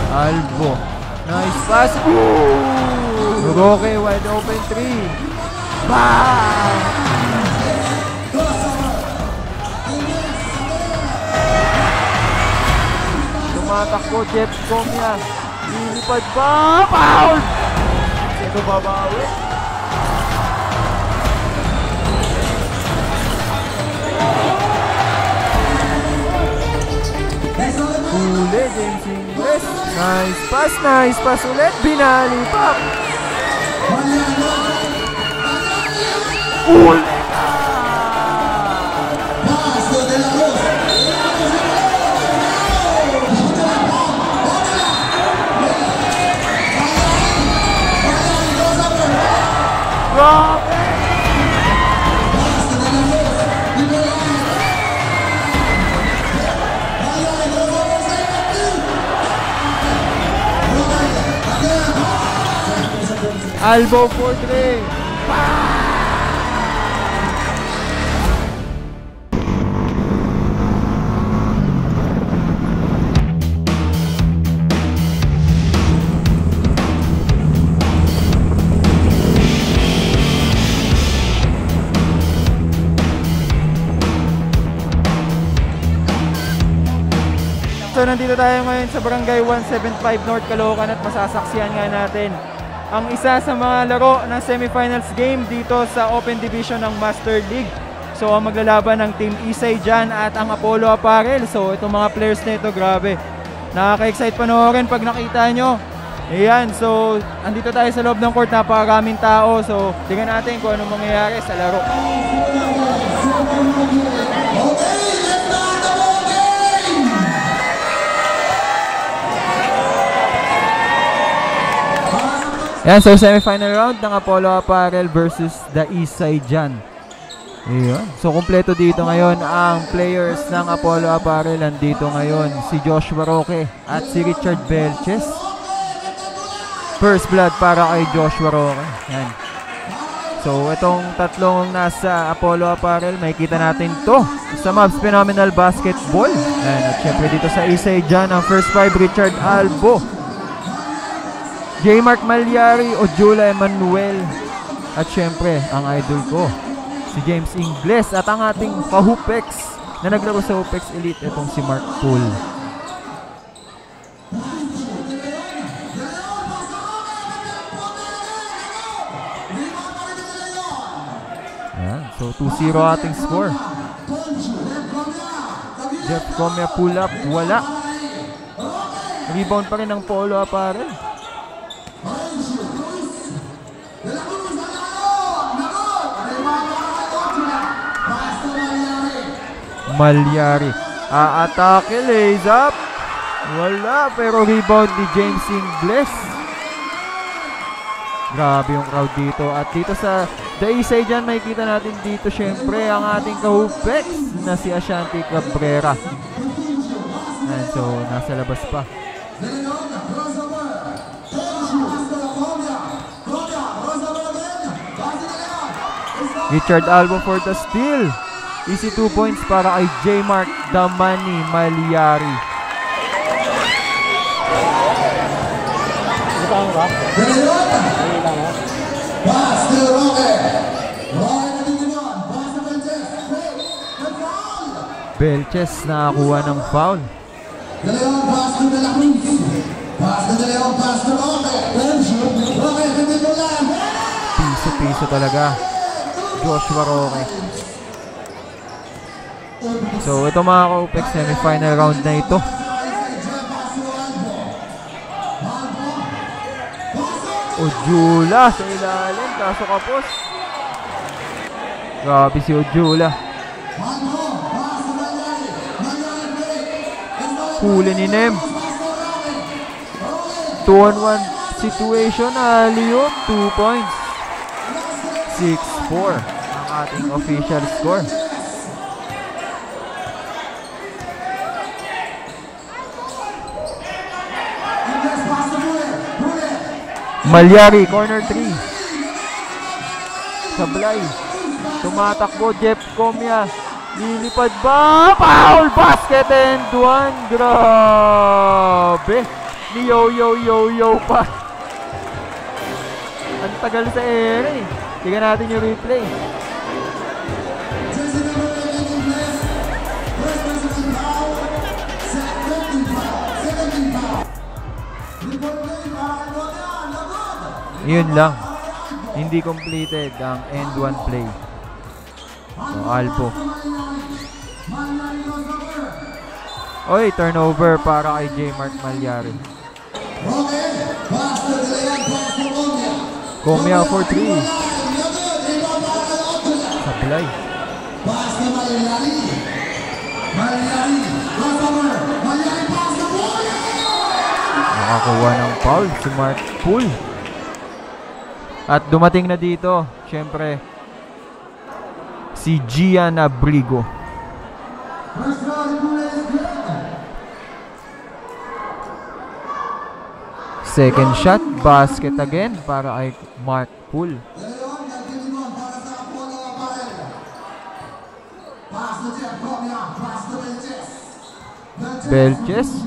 Albo. Nice pass. Ooh! Roque, wide open 3. Bang! Tumatakbo, Jeff Comia. Lilipad ba? Foul! Ito babawi. Huli, James Ingles. Nice pass ulit. Binali pa. Huli ka! Grabe! Albo for 3. So nandito tayo ngayon sa Barangay 175 North Caloocan at masasaksihan nga natin ang isa sa mga laro ng semifinals game dito sa Open Division ng Master League. So ang maglalaban ng Team Isay dyan at ang Apollo Apparel. So itong mga players na ito, grabe. Nakaka-excite panoorin pag nakita nyo. Ayan, so andito tayo sa loob ng court, napakaraming tao. So tingnan natin kung anong mangyayari sa laro. Yan, so semi-final round ng Apollo Apparel versus the Isay dyan. Ayan. So kompleto dito ngayon ang players ng Apollo Apparel. Nandito ngayon si Joshua Roque at si Richard Belches. First blood para kay Joshua Roque. Yan. So itong tatlong nasa Apollo Apparel, makikita natin to sa Mavs Phenomenal Basketball. Yan. At syempre dito sa Isay dyan, ang first five, Richard Albo, J. Mark Malyari, Ojula Emmanuel, at syempre ang idol ko si James Ingles, at ang ating ka-Hupex na naglaro sa Hupex Elite, itong si Mark Poole. Ayan, so 2-0 ating score. Jeff Comia pull up, wala. Rebound pa rin ng Apollo Apparel. Malyari atake, lays up, wala, pero rebound ni James Ingles. Grabe yung crowd dito. At dito sa The Isay dyan, makikita natin dito syempre ang ating ka-Hupex na si Ashanti Cabrera. And so nasa labas pa. Richard Albo for the steal. Easy 2 points para kay J. Mark Damani Malyari. Belches nakakuha ng foul. Piso-piso talaga Joshua Roque. So ito mga ka-Hupex, semi-final round na ito. Ojula sa ilalim, kaso kapos. Grabe si Ojula. Huli ni Nem. 2-on-1 situation, alley-oop, 2 points. 6-4 ang ating official score. Malyari, corner 3. Sablay. Tumatakbo, Jeff Comia. Lilipad ba? Foul! Basket and one. Grabe. Ni yo pa. Ang tagal sa ere eh. Tingnan natin yung replay. Yun lang. Hindi completed ang end 1 play. So, Alpo. Oy, turnover para kay J. Mark Malyari. Comia for 3. Sablay. Nakakuha ng foul si Mark Pool. At dumating na dito, syempre, si Gian Abrigo. Second shot, basket again para kay Mark Pool. Belches.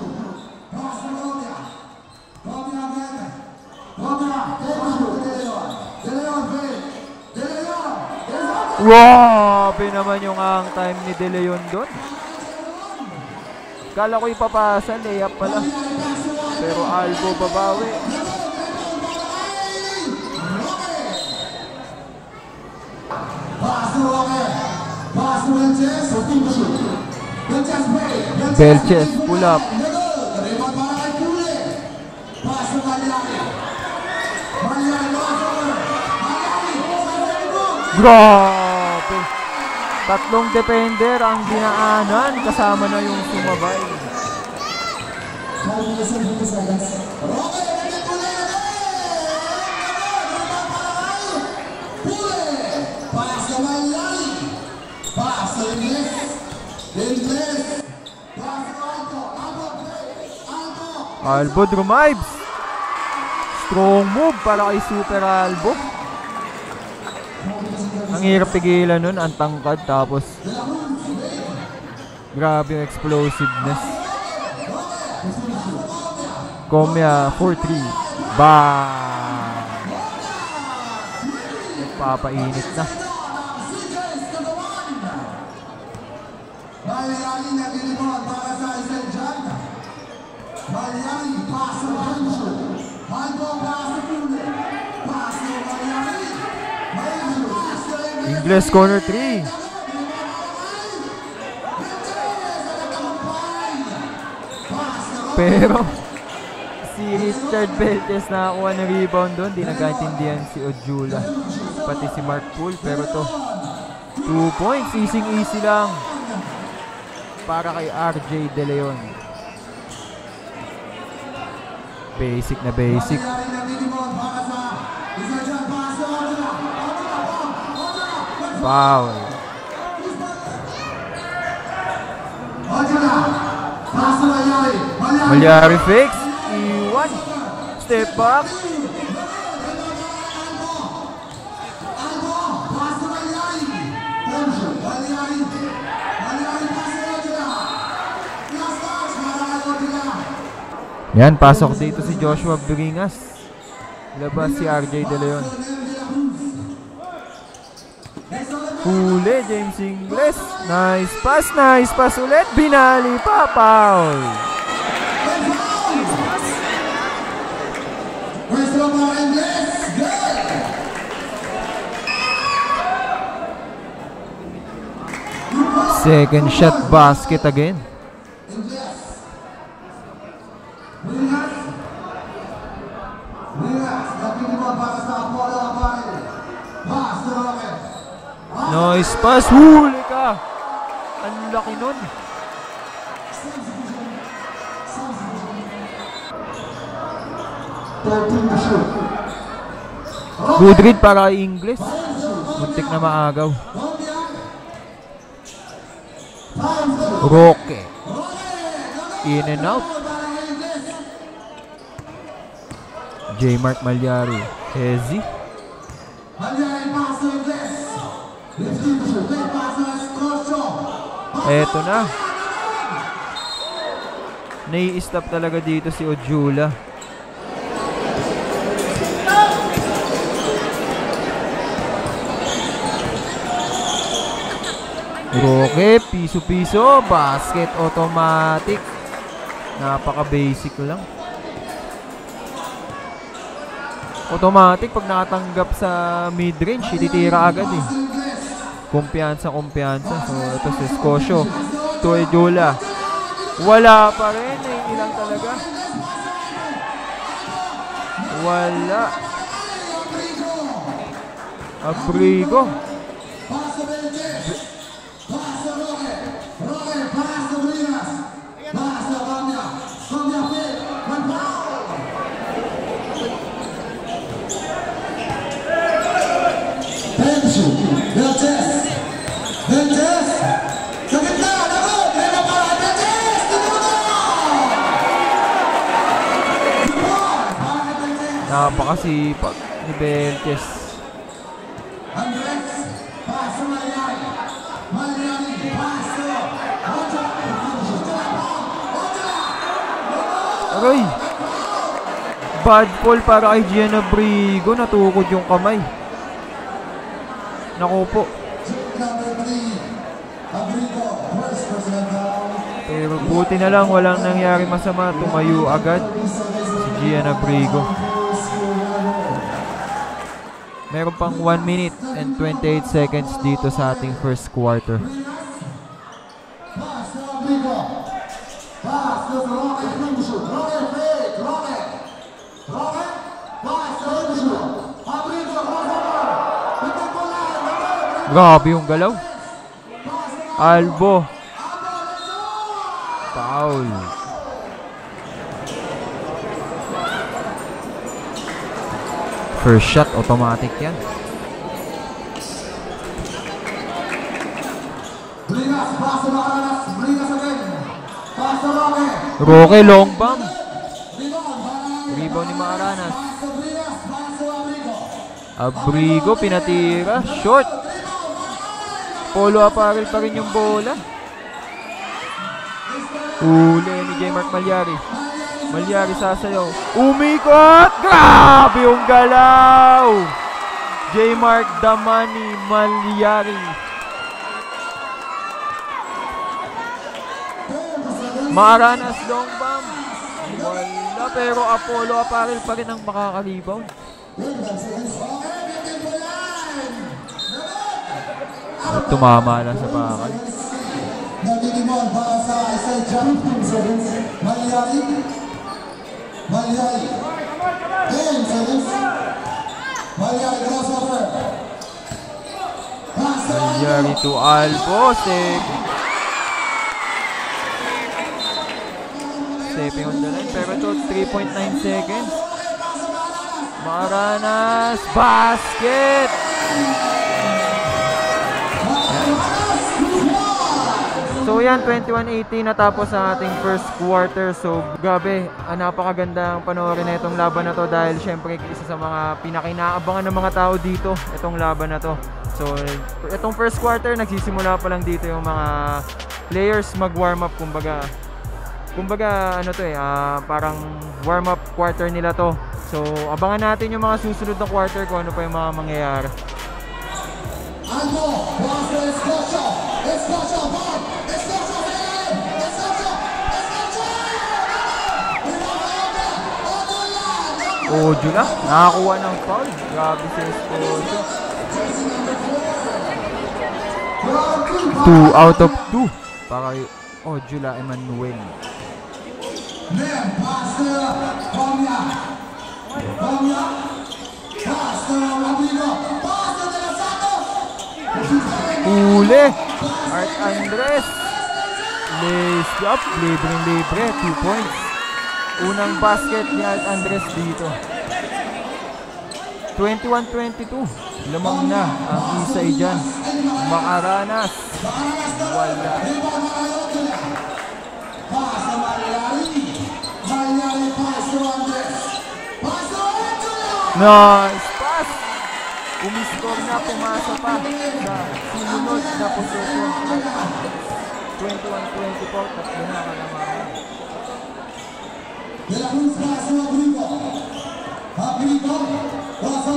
Grabe naman yung ang time ni De Leon doon. Kala ko ipapasa, layup pala. Pero Albo babawi. Belches, pull up. Grabe! Tatlong defender ang dinaanan, kasama na yung sumabay. Albo drives. Strong move para kay Super Albo. Ang hirap pigilan nun, ang tangkad, tapos grabe yung explosiveness. Comia 4-3. Bang! Nagpapainit na. Ingles corner 3. Pero si Richard Belches nakakuha ng rebound doon. Di nagkaintindihan si Ojula, pati si Mark Poole. Pero to 2 points, easy lang para kay RJ De Leon. Basic na basic. Foul. Malyari fix. Iwan. Step back. Yan, pasok dito si Joshua Bringas. Labas si RJ De Leon. Huli, James Ingles. Nice pass ulit. Binali pa, foul. Second shot, basket again. Nice pass. Huli ka. Ang laki nun. Good read para kay Ingles. Muntik na maagaw. Roque. In and out. J. Mark Malyari. Hezi. Eto na. nai-stop talaga dito si Ojula. Roque, piso-piso, basket automatic. Napaka-basic lang. Automatic, pag nakatanggap sa mid-range, ititira agad eh. Kumpiyansa. So, ito si Scotia. Ito Ojula. Wala pa rin. Ilang talaga. Wala. Abrigo. Napakasipag ni Belches. Aray! Bad fall para kay Gian Abrigo. Natukod yung kamay. Naku po. Pero buti na lang walang nangyari masama. Tumayo agad si Gian Abrigo. Meron pang 1 minute and 28 seconds dito sa ating first quarter. Grabe yung galaw. Albo. Foul. First shot, automatic yan. Roque, long bomb. Rebound ni Maaranas. Abrigo, pinatira. Short. Polo Apparel pa rin yung bola. Uli ni J. Mark Malyari. Malyari sasayaw. Umikot! Grabe yung galaw! J. Mark Damani Malyari. Maaranas long bomb. Wala, pero Apollo Apparel pa rin ang makaka-rebound. Tumama lang sa bakal. Malyari to Albo. Stepping on the line. Pero ito 3.9 seconds. Maaranas. Basket! So yan, 21-18 natapos ang ating first quarter. So gabi, napakagandang panoorin na itong laban na to dahil syempre isa sa mga pinakinaabangan ng mga tao dito itong laban na to. So itong first quarter, nagsisimula pa lang dito yung mga players mag-warm up, kumbaga ano to parang warm up quarter nila to. So abangan natin yung mga susunod na quarter kung ano pa yung mga mangyayari. Ojula, nakakuha ng foul. Grabe si Esposito. 2 out of 2 para kay Ojula Emmanuel. Uli! Art Andres. Lace up, libre, 2 points. Unang basket ni Art Andres dito. 21-22. Lamang na ang Isay dyan. Maaranas. Wala. Nice pass. Umiscore na, pumasa pa sa sinunod na posisyon. 21-24. Tatlo na ka naman.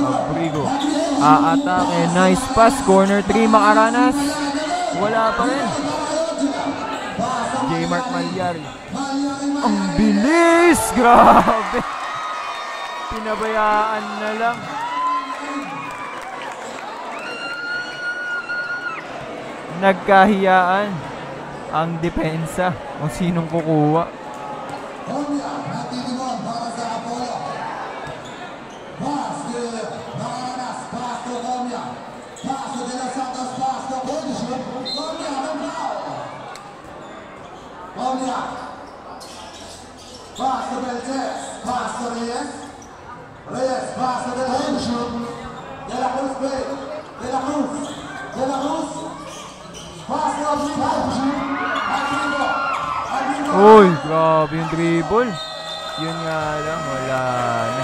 Abrigo. Aatake. Nice pass. Corner 3. Makaranas. Wala pa rin. J. Mark Malyari. Ang bilis! Grabe! Pinabayaan na lang. Nagkahiyaan ang depensa kung sinong kukuha. Uy, grabe yung dribble. Yun nga lang, wala na.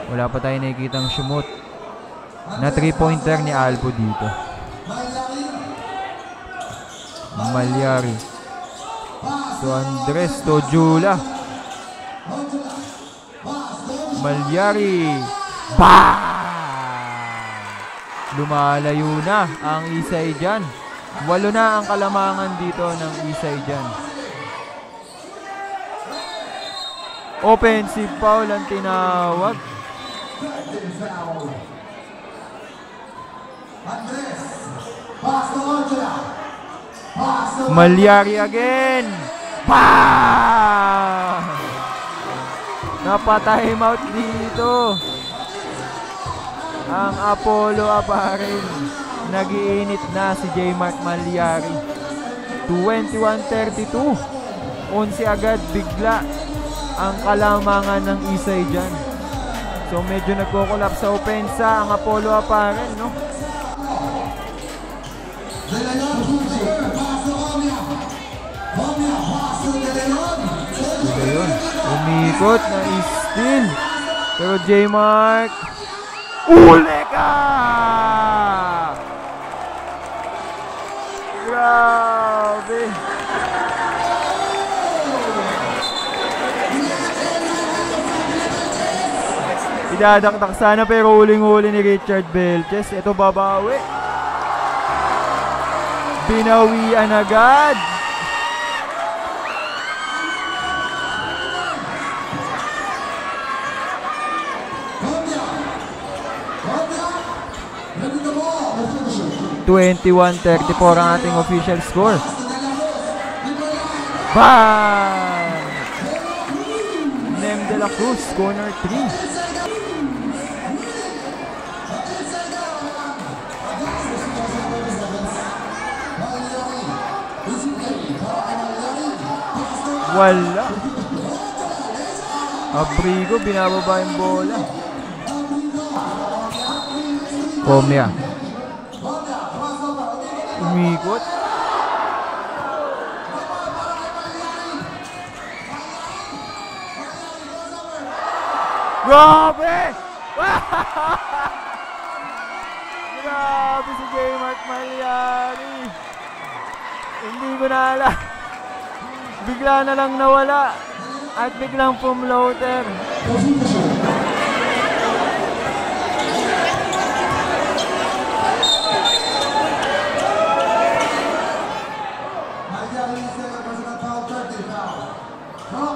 Wala pa tayo nakikitang shumot na 3-pointer ni Albo dito. Malyari to Andres to Jula. Malyari. Bang! Lumalayo na ang Isay dyan. 8 na ang kalamangan dito ng Isay dyan. Offensive foul ang tinawag. Malyari again. Bang! Napatime out dito ang Apollo Apparel. Nag-iinit na si J. Mark Malyari. 21-32. 11 agad bigla ang kalamangan ng Isay dyan. So medyo nagko-collapse sa opensa ang Apollo Apparel, no? Ito yun. Umikot na steal. Pero J. Mark, uli ka! Grabe! Idadaktak sana pero huling-huli ni Richard Belches. Ito babawi. Binawian agad. (21-34) ang ating official score. Bang! Nem de la Cruz, corner 3. Wala. Abrigo, binababa yung bola. Comia. Umikot. Grabe! Grabe si J. Mark Malyari. Hindi ko na alam. Bigla na lang nawala at biglang pumloater.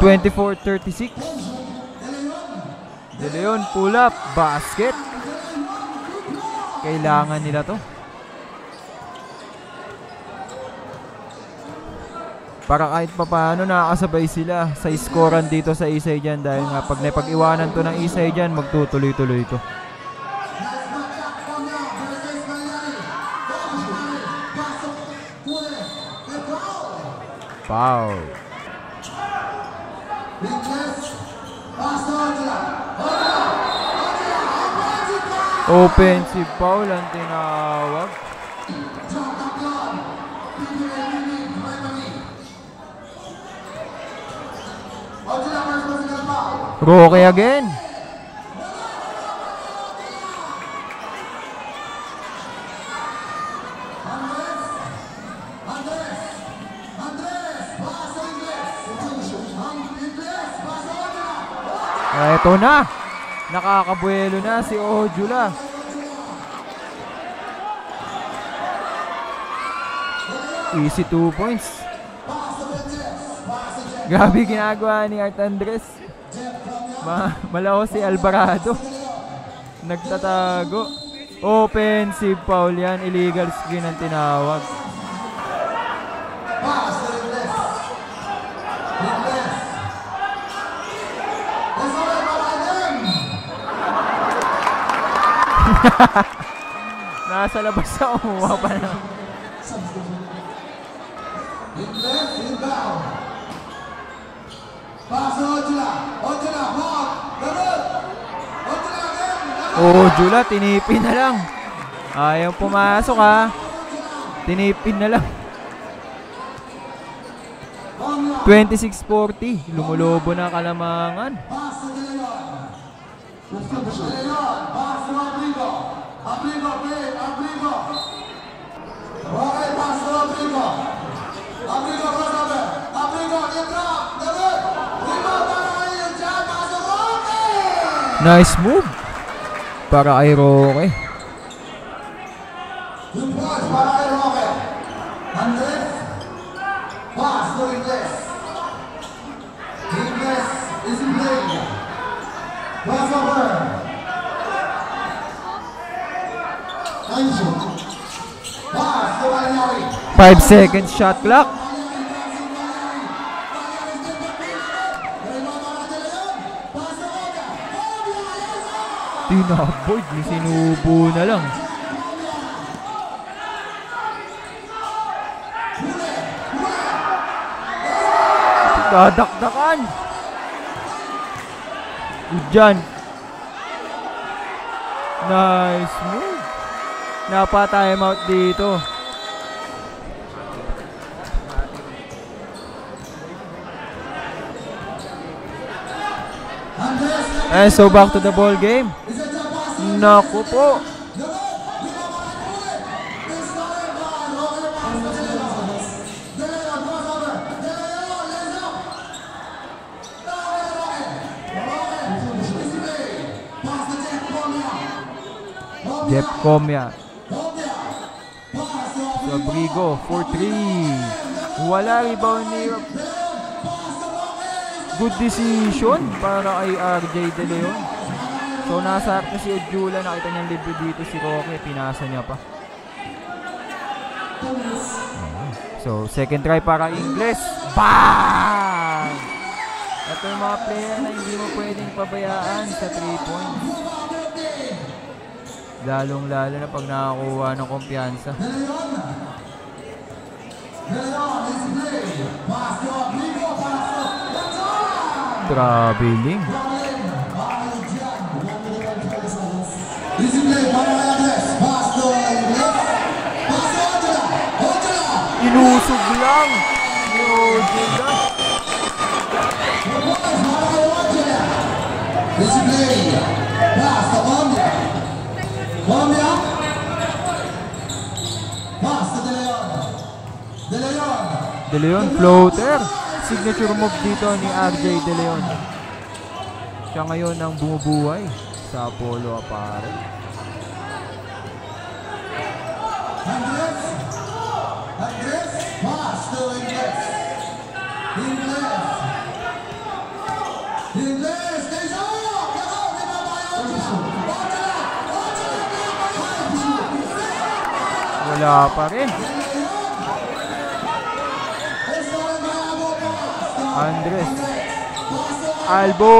(24-36) De Leon pull up basket. Kailangan nila to para kahit papaano nakakasabay sila sa scorean dito sa Isay dyan, dahil nga pag napag-iwanan to ng Isay dyan, magtutuloy-tuloy to. Foul. Offensive foul ang tinawag. Roque again. Ito na. Nakakabuelo na si Ojula. Easy 2 points. Grabe ginagawa ni Art Andres. Malaho si Alvarado. Nagtatago. Offensive foul yan. Illegal screen ang tinawag. Nasa labas sa umuha pa na. Ojula, tinipin na lang. Ayaw pumasok ha. Tinipin na lang. 26-40. Lumulobo na Kalamangan. Nice move para kay Roque. Five seconds shot clock. Tinaboy, sinubo na lang. Dadakdakan. Diyan. Nice move. Napa-time out dito. And so back to the ball game. Naku po. Jeff Comia. Abrigo for 3. Wala rebound ni. Good decision para kay RJ De Leon. So nasa harap na si Ojula, nakita niyang libre dito si Roque, pinasa niya pa. So second try para Ingles. Bang! Ito yung mga player na hindi mo pwedeng pabayaan sa 3 points. Lalong lalo na pag nakakuha ng kumpiyansa. Traveling. Inusog lang. De Leon floater. Signature move dito ni RJ De Leon. Siya ngayon ang bumubuhay sa Apollo Apparel. Wala pa rin. Andres. Albo.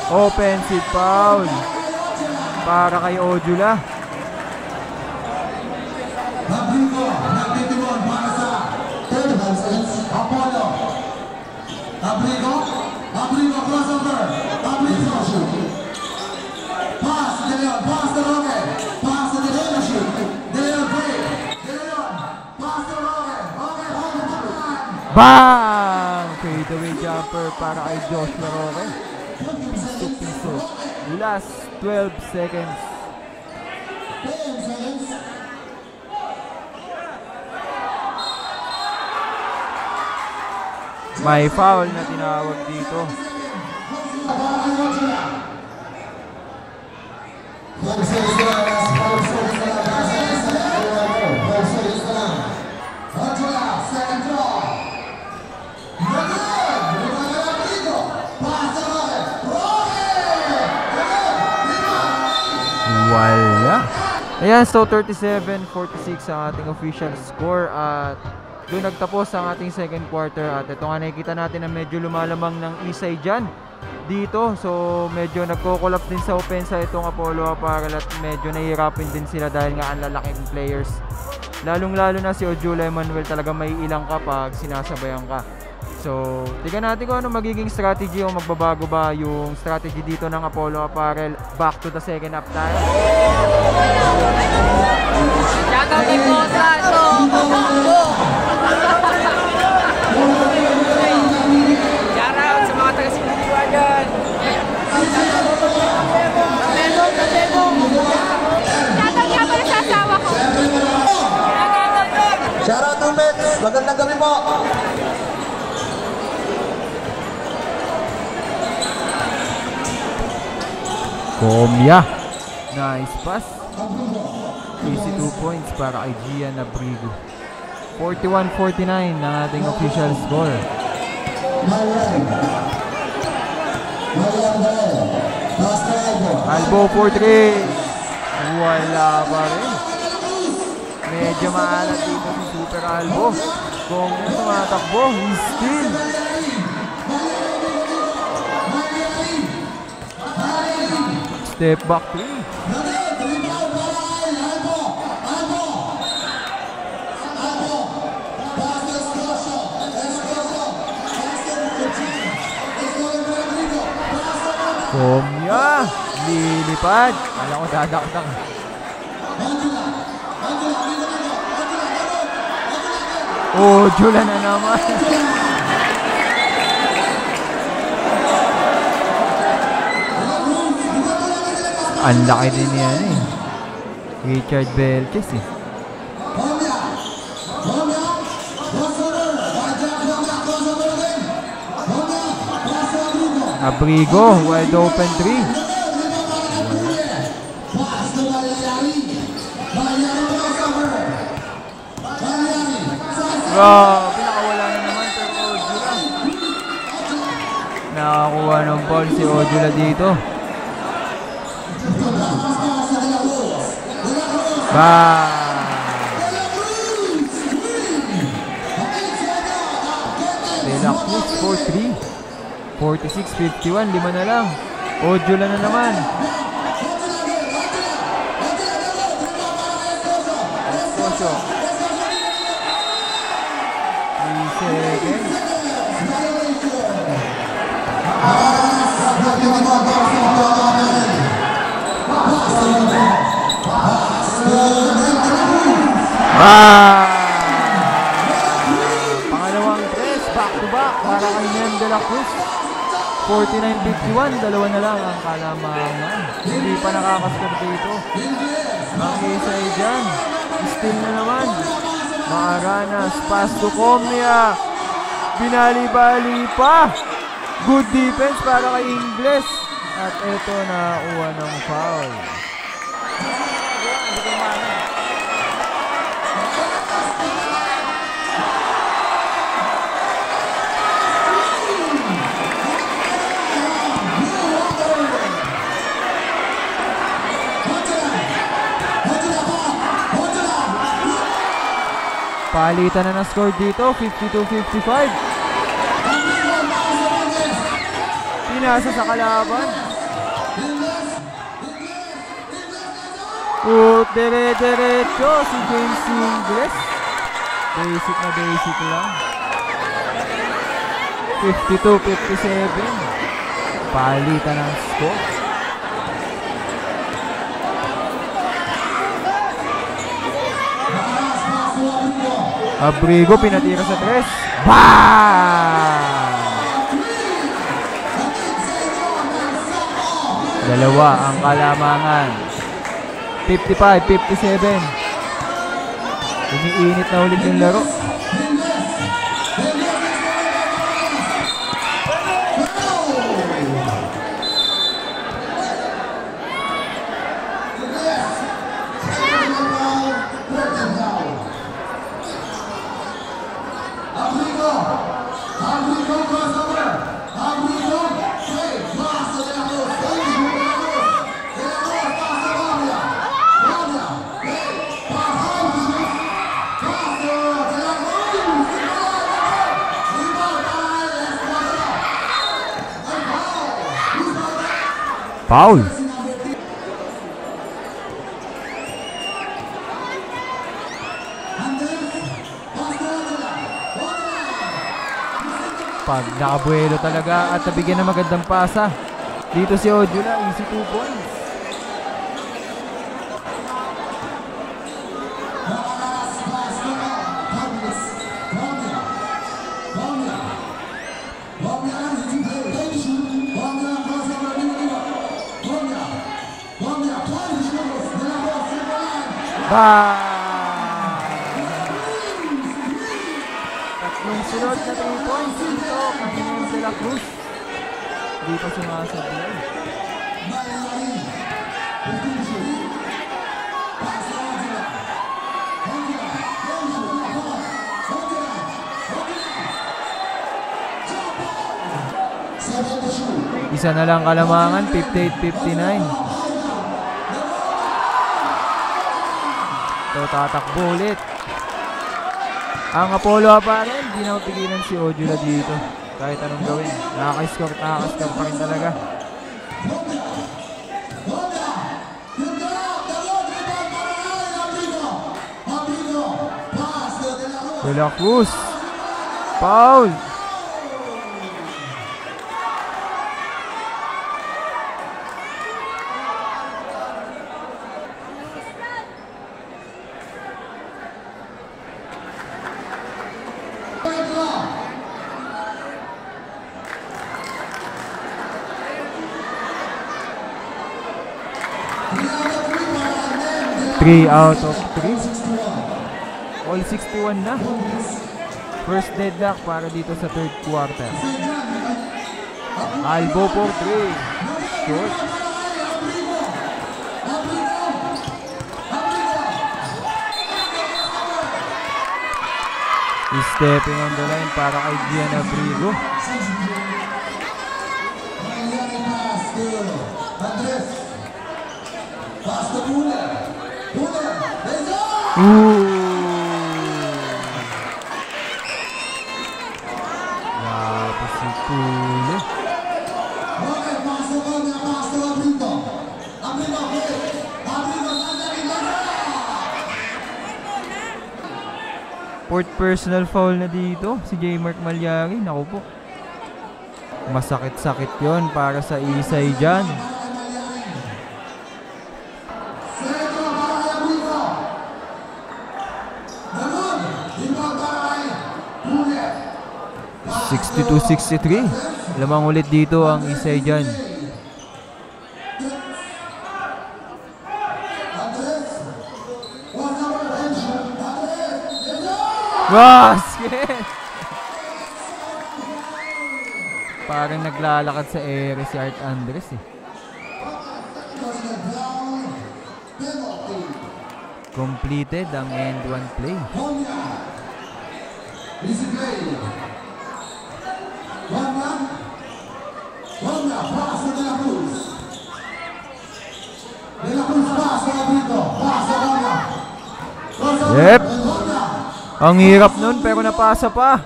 Offensive foul para kay Ojula. Abrigo crossover. Abrigo. Pass, De Leon. Bang! Fadeaway jumper para kay Joshua Roque. Piso. Last 12 seconds. May foul na tinawag dito. Wala. Ayan, so 37-46 ang ating official score at doon nagtapos ang ating second quarter at ito nga nakikita natin na medyo lumalamang ng Isay dyan dito. So medyo nagko-collapse din sa opensa itong Apollo Apparel at medyo nahihirapin din sila dahil nga ang lalaking players. Lalong-lalo na si Ojula Emmanuel, talaga may ilang kapag sinasabayan ka. So, tignan natin kung ano magiging strategy o magbabago ba yung strategy dito ng Apollo Apparel. Back to the second half tayo. Shoutout kay Mosa! Ito! Shoutout sa mga taga-Sinigua dyan! Shoutout nga pala sa asawa ko! Shoutout to Mets! Magandang gabi po! Comia. Nice pass. Easy 2 points para kay Gian Abrigo. 41-49 ang ating official score. Albo for 3. Wala pa rin. Medyo maalat dito si Super Albo. Kung tumatakbo, still. Step back 3. Comia. Lilipad. Alam ko dadakdak. Oh, Jula na naman. Ang laki din yan eh. Richard Belkis eh. Abrigo, wide open 3. Pinakawala na naman pero Ojula. Nakakuha ng ball si Ojula dito. De La Cruz for 3. 46-51, 5 na lang. Ojula na naman. Esposio. 3 seconds. Pangalawang press, back to back para kay Nem De La Cruz. 49-51, dalawa na lang ang kalamangan. Hindi pa nakakascore dito. Ang Isay dyan, still na naman. Maaranas, pass to Comia. Binali-bali pa. Good defense para kay Ingles. At ito na uwa ng foul. Palitan na score dito, 52-55. Pinasa sa kalaban. Dire-diretso si James Ingles. Basic na basic lang. 52-57. Palitan ng score. Abrigo pinatira sa 3. Bang! Dalawa ang kalamangan. 55-57. Umiinit na ulit yung laro. Foul. Pag nakabuelo talaga at nabigyan ng magandang pasa. Dito si Ojula, easy 2 points. Tatlong sunod na 3 points dito kay De La Cruz. Di pa sumasablay. Isa na lang kalamangan, 58-59. So, tatakbo ulit. Ang Apollo pa rin, hindi na mapigilan si Ojula dito. Kahit anong gawin. Nakaka-score pa rin talaga. De La Cruz. Foul. Three out of 3. All 61 na. First deadlock para dito sa third quarter. Albo for 3. Short. He's stepping on the line para kay Gian Abrigo. Grabe si Tulo. Fourth personal foul na dito si J. Mark Malyari. Naku po. Masakit-sakit yon para sa Isay dyan. (62-63). Lamang ulit dito ang Isay dyan. Basket! Parang naglalakad sa ere si Art Andres eh. Completed ang end 1 play. Easy play. Wanda, pass to De La Cruz. De La Cruz pass to Abrigo. Pass to Wanda. Yep. Ang hirap nun pero napasa pa.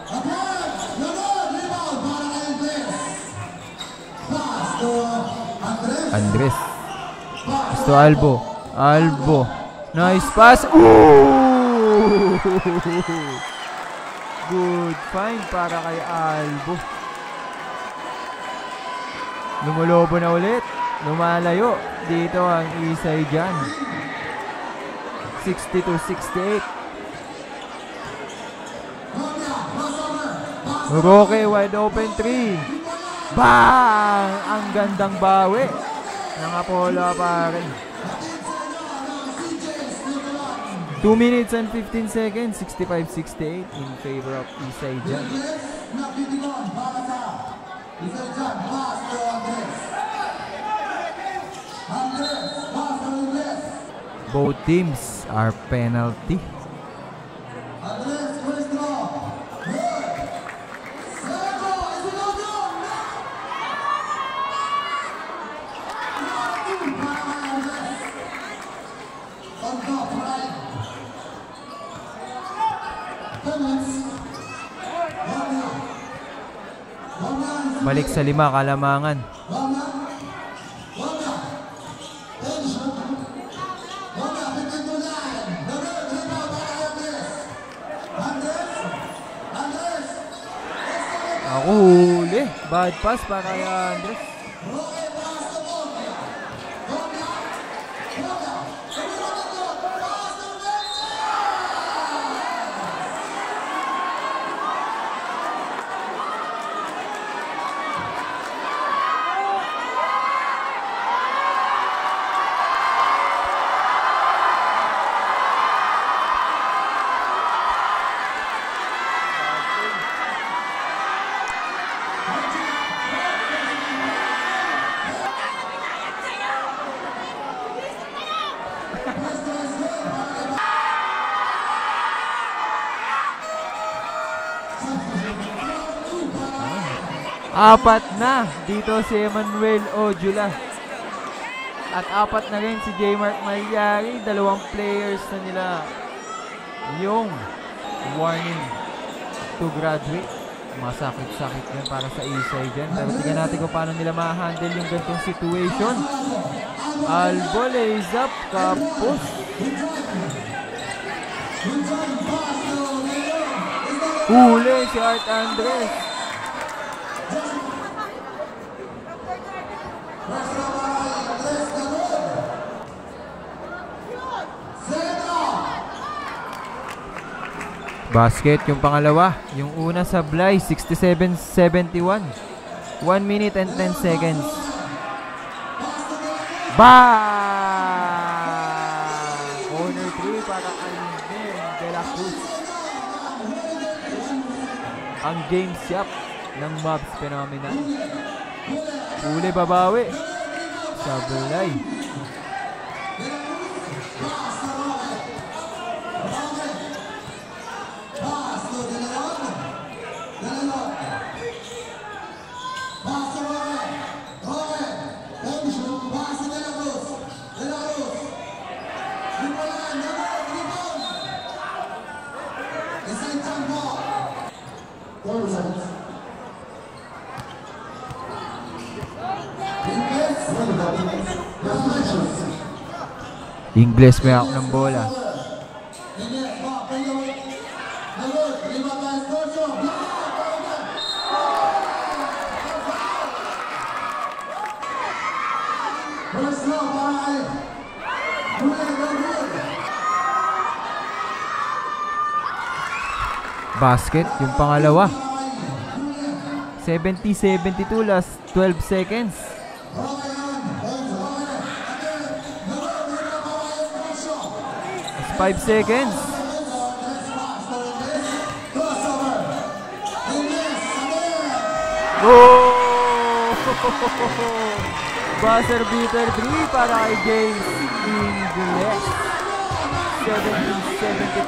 Andres. Gusto Albo. Albo. Nice pass. Ooh! Good find para kay Albo. Lumulobo na ulit. Lumalayo. Dito ang Isay dyan. 62-68. Roque, wide open 3. Bang! Ang gandang bawi ng Apollo Apparel. 2 minutes and 15 seconds, 65-68 in favor of Isay Jan. Both teams are penalty. Balik sa 5, Kalamangan. Ako huli. Bad pass para kay Andres. Apat na dito si Emmanuel Ojula. At apat na rin si J. Mark Malyari. 2 players na nila yung warning to graduate. Masakit-sakit yan para sa Isay dyan. Pero tingnan natin kung paano nila ma-handle yung ganitong situation. Albo, lays up, kapos. Huli si Art Andres. Basket yung pangalawa. Yung una sa Bly, 67-71. 1 minute and 10 seconds. Bang! Corner 3 para Alvin de la Cruz. Ang game shop ng Mavs Phenomenal. Uli babawi sa Bly. Ingles may ako ng bola. Basket yung pangalawa. 70-72 last 12 seconds. 5 seconds. Oh! Buzzer beater 3 para kay James Ingles. 70-75.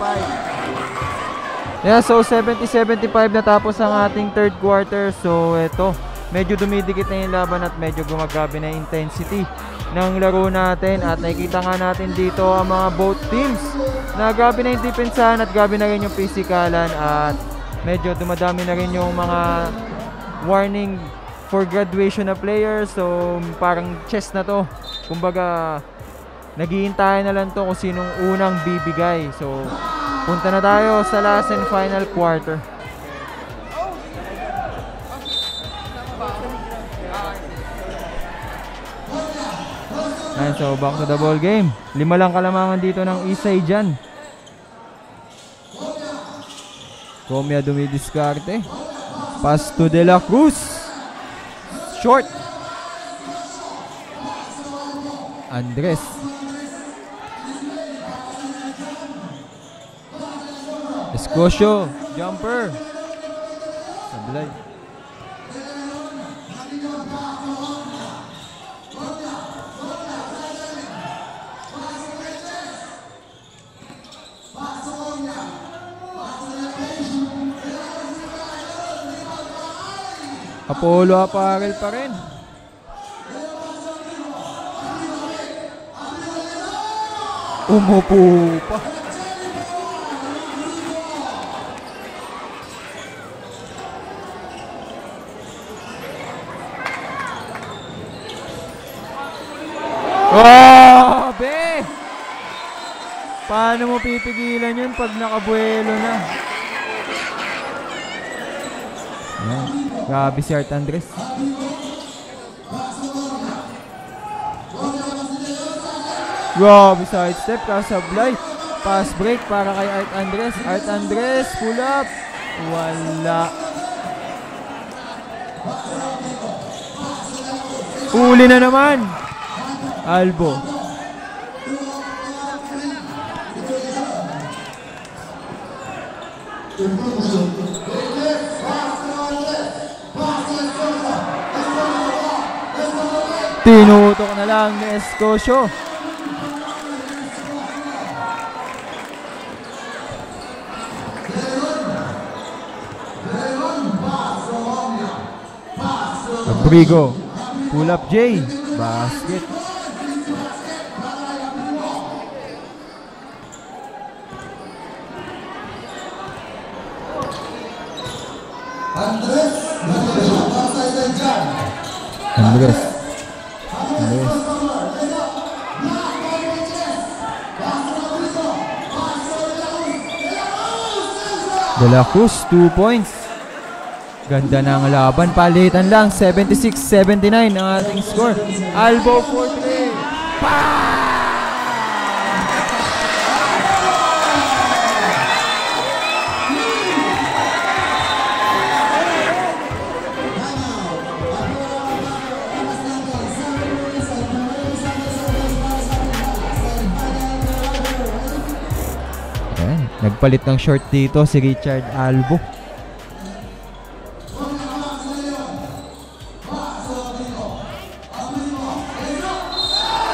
Yeah, so 70-75 natapos ang ating third quarter. So eto, medyo dumidikit na yung laban at medyo gumagabi na yung intensity ng laro natin. At nakikita nga natin dito ang mga both teams na grabe na yung depensahan at grabe na rin yung pisikalan. At medyo dumadami na rin yung mga warning for graduation na players. So parang chess na to. Kumbaga naghihintayan na lang to kung sinong unang bibigay. So punta na tayo sa last and final quarter. And so back to the ball game. 5 lang Kalamangan dito ng Isay dyan. Komya dumidiskarte. Pass to De La Cruz. Short. Andres. Escosio. Jumper. Sablay. Apollo Apparel pa rin. Umupo pa. Grabe! Paano mo pipigilan yun pag nakabuelo na? Ayan. Grabe si Art Andres. Grabe side step, kasablay. Pass break para kay Art Andres. Art Andres, pull up. Wala. Uli na naman. Albo. Tinutok na lang ni Escosio. Abrigo. Pull up J. Basket. Andres. De La Cruz, 2 points. Ganda ng laban. Palitan lang. 76-79 ang ating score. Albo for 3. Nagpalit ng short dito si Richard Albo.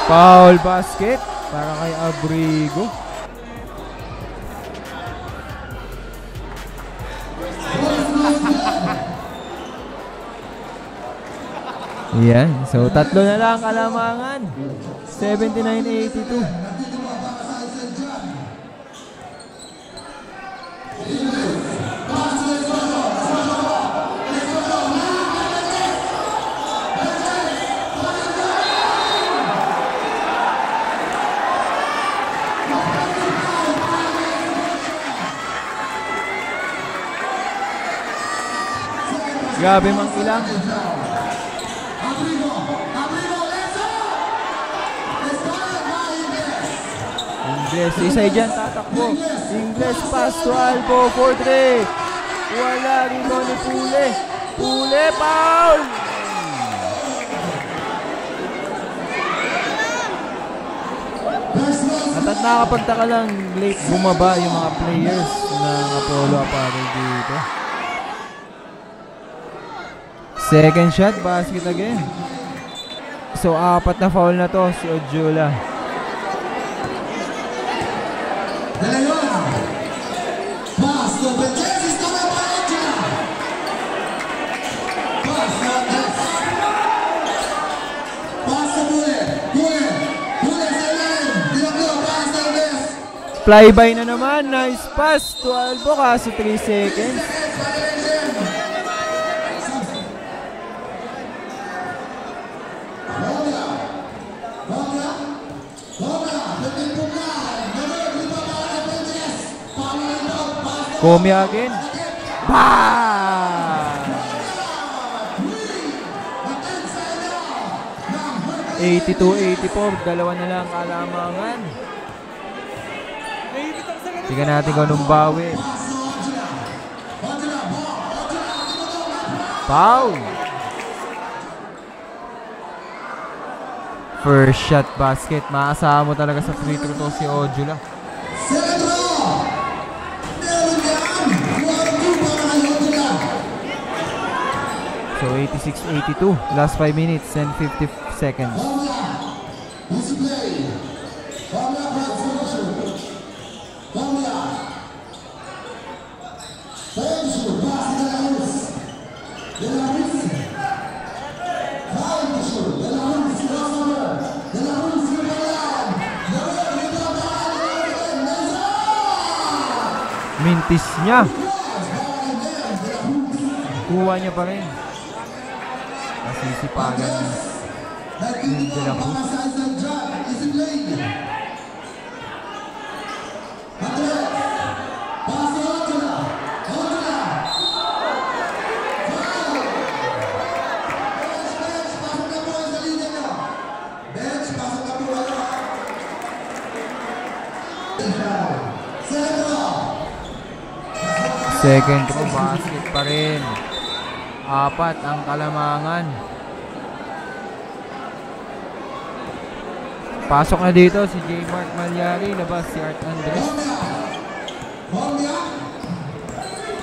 Foul basket para kay Abrigo. Yan. So, tatlo na lang kalamangan. 79-82. Grabe mang ilang. Ingles, isa dyan tatakbo. Ingles pass to Albo for 3. Wala rin mo ni Pule. Pule, foul! At nakapagtaka lang, late bumaba yung mga players ng Apollo Apparel dito. Second shot, basket again. So, 4 na foul na to si Ojula. Flyby na naman. Nice pass to Albo kasi 3 seconds. Komi again. Bang! 82-84. Dalawa na lang kalamangan. Tingnan natin kung anong bawi. Foul! First shot basket. Maasahan mo talaga sa free throw to si Ojula. So 86-82. Last 5 minutes and 50 seconds. Mintis niya. Kuha niya pa rin. Nasisipagan ni De La Cruz. Second row basket pa rin. 4 ang Kalamangan. Pasok na dito si J. Mark Malyari. Labas si Art Andres.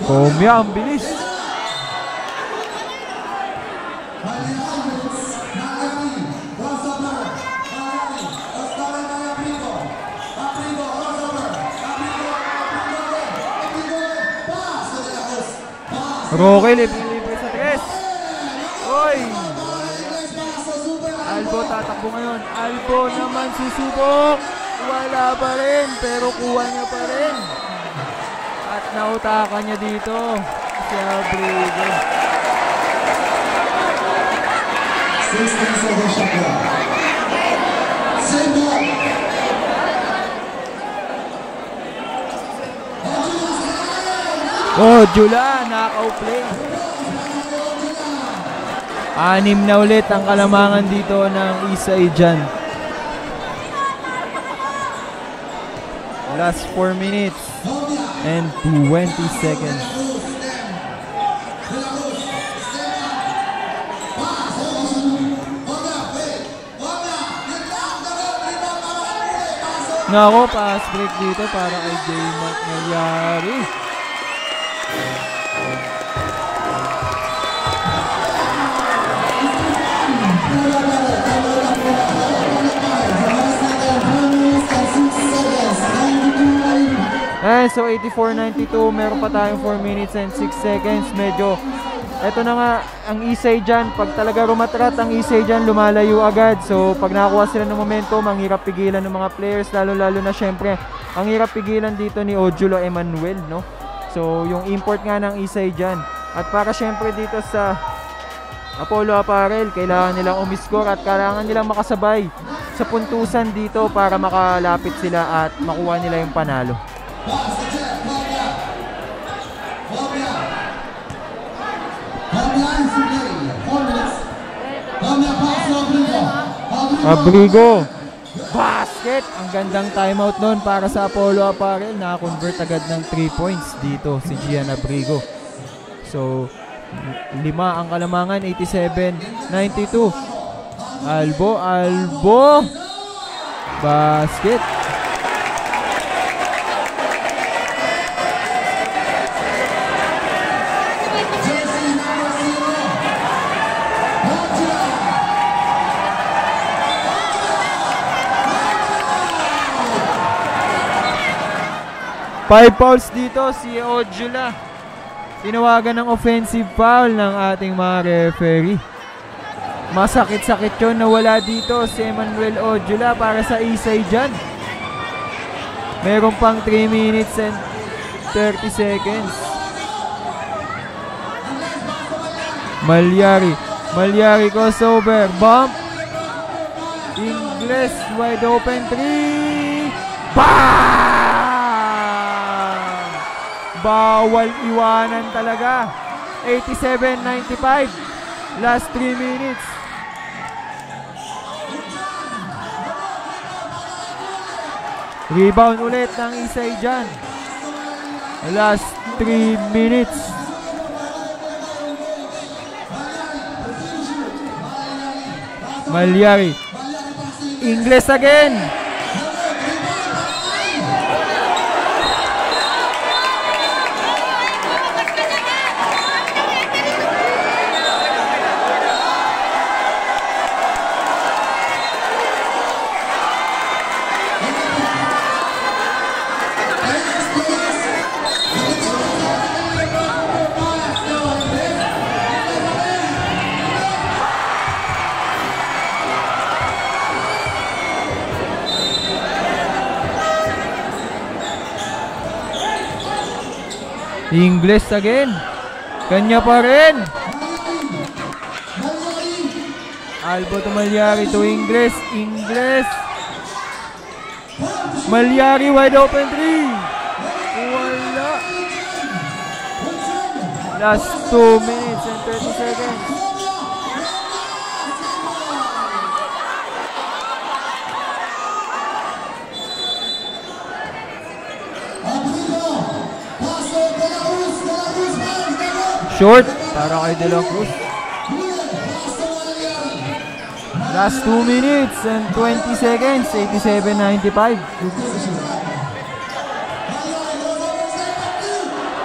Komya, ang bilis. Roque, libre sa 3. Oy! Albo tatakbo ngayon. Albo naman susubok. Wala pa rin, pero kuha niya pa rin. At nautakan niya dito si Abrigo. 16 seconds shot clock. Same ball. Ojula, knockout play. 6 na ulit ang Kalamangan dito ng Isay dyan. Last 4 minutes and 20 seconds. Nako, pass break dito para kay J. Mark Malyari. So 84-92, meron pa tayong 4 minutes and 6 seconds. Medyo, eto na nga, ang Isay dyan, pag talaga rumatrat ang Isay dyan, lumalayo agad. So pag nakakuha sila ng momentum, ang hirap pigilan ng mga players, lalo na syempre, ang hirap pigilan dito ni Ojulo Emmanuel, no? So yung import nga ng Isay dyan. At para syempre dito sa Apollo Apparel, kailangan nilang umiscore at kailangan nilang makasabay sa puntusan dito para makalapit sila at makuha nila yung panalo. Abrigo, basket! Ang gandang timeout nun para sa Apollo Apparel. Naka-convert agad ng 3 points dito si Gian Abrigo. So 5 ang Kalamangan, 87-92. Albo, basket. Five fouls dito si Ojula. Tinawagan ng offensive foul ng ating mga referee. Masakit-sakit yun na wala dito si Emmanuel Ojula para sa Isay dyan. Meron pang 3 minutes and 30 seconds. Malyari crossover. Bump. Ingles wide open 3. Bam! Bawal iwanan talaga. 87-95. Last 3 minutes. Rebound ulit ng Isay dyan. Last 3 minutes. Malyari. Ingles again. Ingles again. Kanya pa rin. Albo to Malyari to Ingles. Ingles. Malyari wide open 3. Wala. Last 2 minutes and 30 seconds. Short para kay De La Cruz. Last 2 minutes and 20 seconds. 87-95.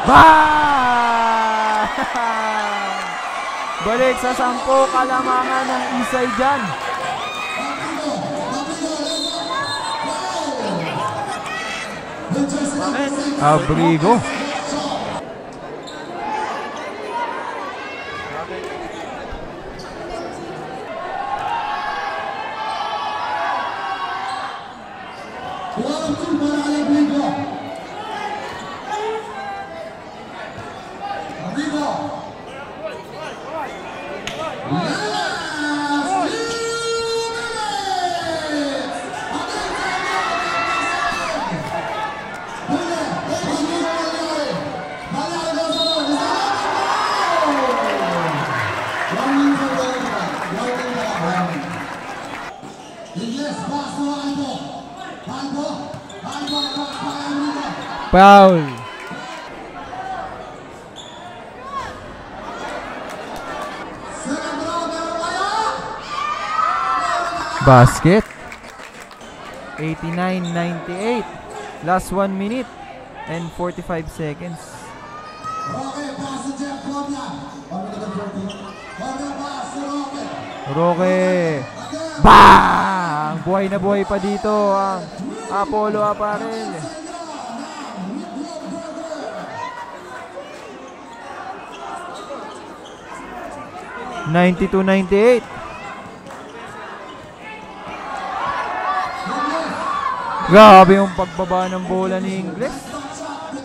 Bah! Balik sa 10 kalamangan ng Isay dyan. Abrigo. Foul. Basket. 89-98. Last 1 minute and 45 seconds. Roque. Bang! Buhay na buhay pa dito ang Apollo Apparel. 92-98. Grabe yung pagbaba ng bola ni Ingles.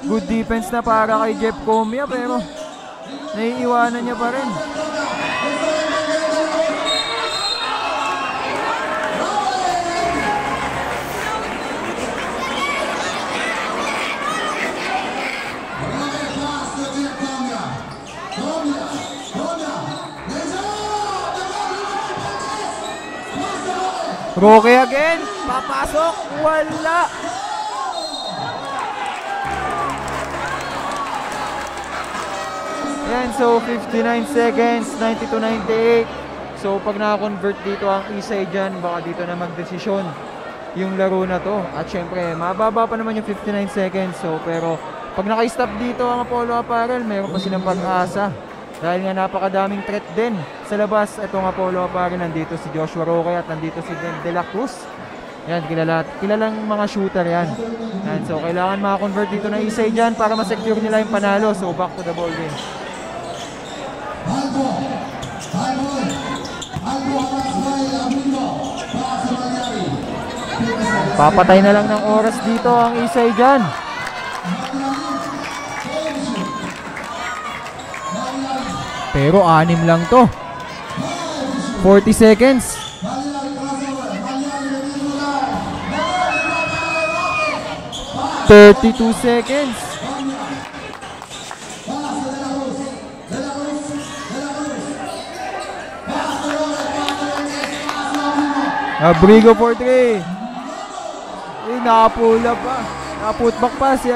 Good defense na para kay Jeff Comia pero naiiwanan niya pa rin. Roque again. Papasok. Wala. Yan. So, 59 seconds. 92-98. So, pag naka-convert dito ang Isay dyan, baka dito na magdesisyon yung laro na to. At syempre, mababa pa naman yung 59 seconds. So, pero pag naka-stop dito ang Apollo Apparel, mayroon pa silang pag-asa. Dahil nga napakadaming threat din sa labas. Itong Apollo Apparel, nandito si Joshua Roque at nandito si De La Cruz. Yan, kilalang mga shooter yan. Yan. So, kailangan maka-convert dito na Isay dyan para ma-secure nila yung panalo. So, back to the ball game. Papatay na lang ng oras dito ang Isay dyan. Pero 6 lang to. 40 seconds. 32 seconds. Abrigo for 3. Nakapula pa. Nakaputback pa si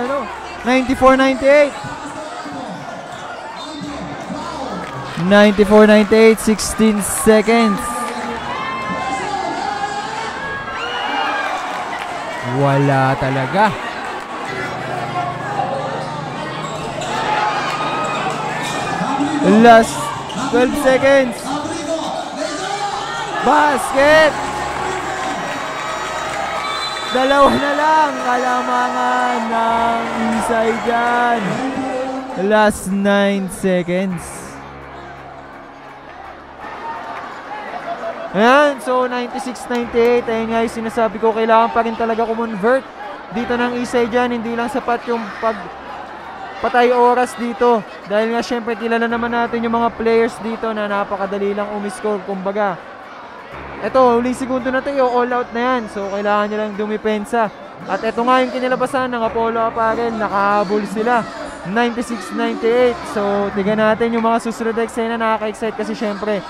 94-98. 94-98, 16 seconds. Wala talaga. Last 12 seconds. Basket! Dalawa na lang kalamangan ng Isay dyan. Last 9 seconds. Ayan, so 96-98. Ayun nga yung sinasabi ko, kailangan pa rin talaga kumonvert dito ng Isay dyan. Hindi lang sapat yung patay oras dito. Dahil nga syempre kilala naman natin yung mga players dito na napakadali lang umiscore. Kumbaga, eto, huling segundo na tayo, all out na yan. So, kailangan nyo lang dumipensa. At eto nga yung kinilabasan ng Apollo Apparel. Nakahabol sila. 96-98. So, tignan natin yung mga susunod na eksena. Nakaka-excite kasi syempre,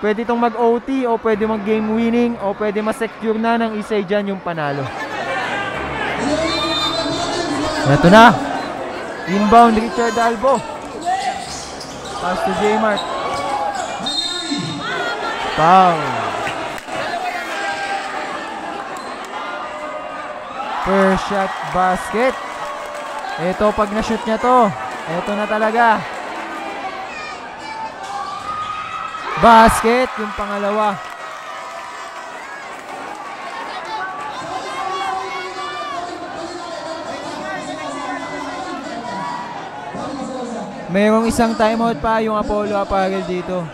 pwede itong mag-OT o pwede mag-game winning o pwede ma-secure na ng Isay dyan yung panalo. Eto na. Inbound, Richard Albo. Pass to J-Mark. Foul. First shot basket. Ito pag na-shoot niya to, ito na talaga. Basket yung pangalawa. Mayroong isang timeout pa yung Apollo Apparel dito.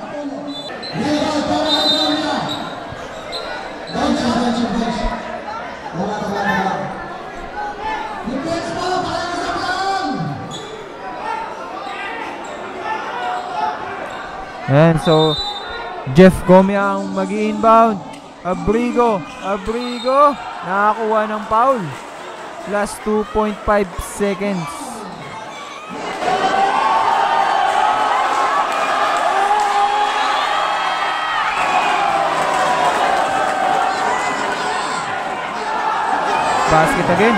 Ayan, so Jeff Gomia ang mag-i-inbound. Abrigo nakakuha ng foul. Last 2.5 seconds. Basket again.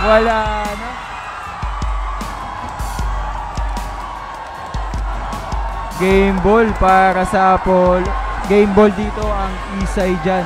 Wala na. Game ball para sa Apollo. Game ball dito ang Isay dyan.